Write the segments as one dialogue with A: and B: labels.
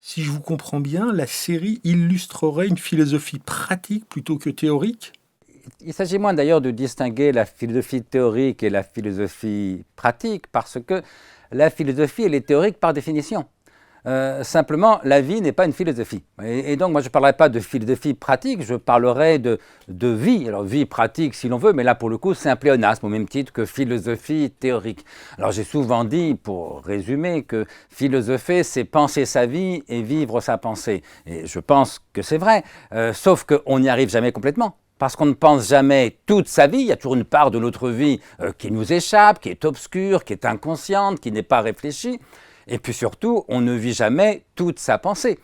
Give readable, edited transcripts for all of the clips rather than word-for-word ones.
A: Si je vous comprends bien, la série illustrerait une philosophie pratique plutôt que théorique?
B: Il s'agit moins d'ailleurs de distinguer la philosophie théorique et la philosophie pratique, parce que la philosophie, elle est théorique par définition. Simplement, la vie n'est pas une philosophie. Et donc, moi, je ne parlerai pas de philosophie pratique, je parlerai de vie. Alors, vie pratique, si l'on veut, mais là, pour le coup, c'est un pléonasme, au même titre que philosophie théorique. Alors, j'ai souvent dit, pour résumer, que philosopher, c'est penser sa vie et vivre sa pensée. Et je pense que c'est vrai, sauf qu'on n'y arrive jamais complètement. Parce qu'on ne pense jamais toute sa vie, il y a toujours une part de notre vie qui nous échappe, qui est obscure, qui est inconsciente, qui n'est pas réfléchie. Et puis surtout, on ne vit jamais toute sa pensée,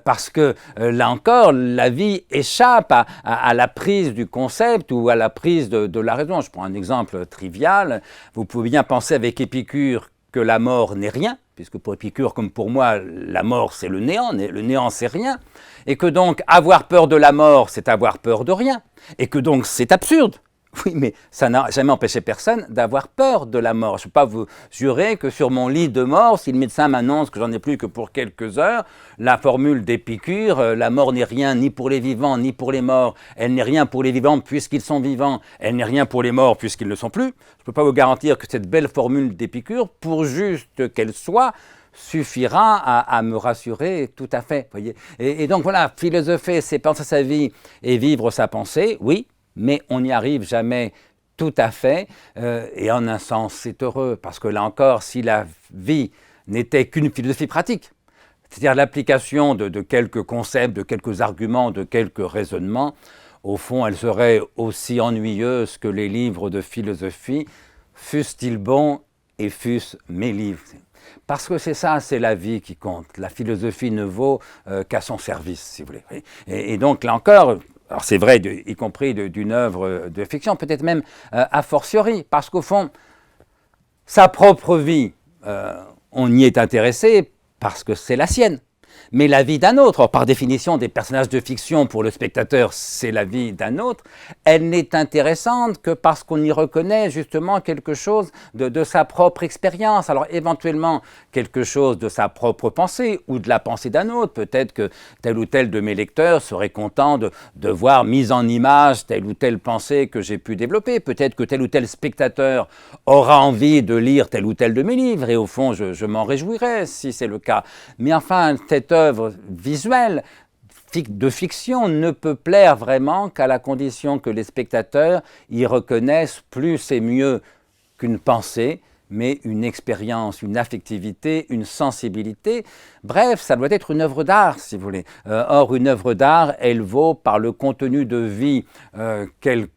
B: parce que là encore, la vie échappe à la prise du concept ou à la prise de la raison. Je prends un exemple trivial, vous pouvez bien penser avec Épicure que la mort n'est rien, puisque pour Épicure comme pour moi, la mort c'est le néant c'est rien, et que donc avoir peur de la mort c'est avoir peur de rien, et que donc c'est absurde. Oui, mais ça n'a jamais empêché personne d'avoir peur de la mort. Je ne peux pas vous jurer que sur mon lit de mort, si le médecin m'annonce que j'en ai plus que pour quelques heures, la formule d'Épicure, la mort n'est rien ni pour les vivants ni pour les morts, elle n'est rien pour les vivants puisqu'ils sont vivants, elle n'est rien pour les morts puisqu'ils ne sont plus. Je ne peux pas vous garantir que cette belle formule d'Épicure, pour juste qu'elle soit, suffira à me rassurer tout à fait. Voyez. Et donc voilà, philosopher, c'est penser sa vie et vivre sa pensée, oui, mais on n'y arrive jamais tout à fait, et en un sens c'est heureux, parce que là encore, si la vie n'était qu'une philosophie pratique, c'est-à-dire l'application de quelques concepts, de quelques arguments, de quelques raisonnements, au fond elle serait aussi ennuyeuse que les livres de philosophie, fussent-ils bons et fussent mes livres. Parce que c'est ça, c'est la vie qui compte. La philosophie ne vaut qu'à son service, si vous voulez. Et donc là encore, alors c'est vrai, y compris d'une œuvre de fiction, peut-être même a fortiori, parce qu'au fond, sa propre vie, on y est intéressé parce que c'est la sienne. Mais la vie d'un autre, or, par définition, des personnages de fiction, pour le spectateur, c'est la vie d'un autre, elle n'est intéressante que parce qu'on y reconnaît justement quelque chose de sa propre expérience. Alors éventuellement, quelque chose de sa propre pensée ou de la pensée d'un autre. Peut-être que tel ou tel de mes lecteurs serait content de voir mise en image telle ou telle pensée que j'ai pu développer. Peut-être que tel ou tel spectateur aura envie de lire tel ou tel de mes livres, et au fond, je m'en réjouirais si c'est le cas. Mais enfin, cette œuvre visuelle de fiction ne peut plaire vraiment qu'à la condition que les spectateurs y reconnaissent plus et mieux qu'une pensée, mais une expérience, une affectivité, une sensibilité. Bref, ça doit être une œuvre d'art, si vous voulez. Or, une œuvre d'art, elle vaut par le contenu de vie qu'elle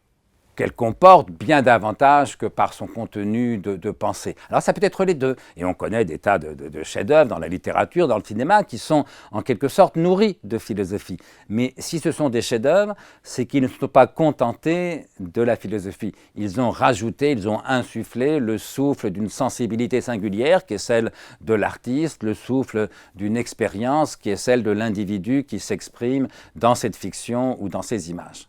B: comporte bien davantage que par son contenu de pensée. Alors ça peut être les deux, et on connaît des tas de chefs-d'œuvre dans la littérature, dans le cinéma, qui sont en quelque sorte nourris de philosophie. Mais si ce sont des chefs-d'œuvre, c'est qu'ils ne se sont pas contentés de la philosophie. Ils ont rajouté, ils ont insufflé le souffle d'une sensibilité singulière, qui est celle de l'artiste, le souffle d'une expérience, qui est celle de l'individu qui s'exprime dans cette fiction ou dans ces images.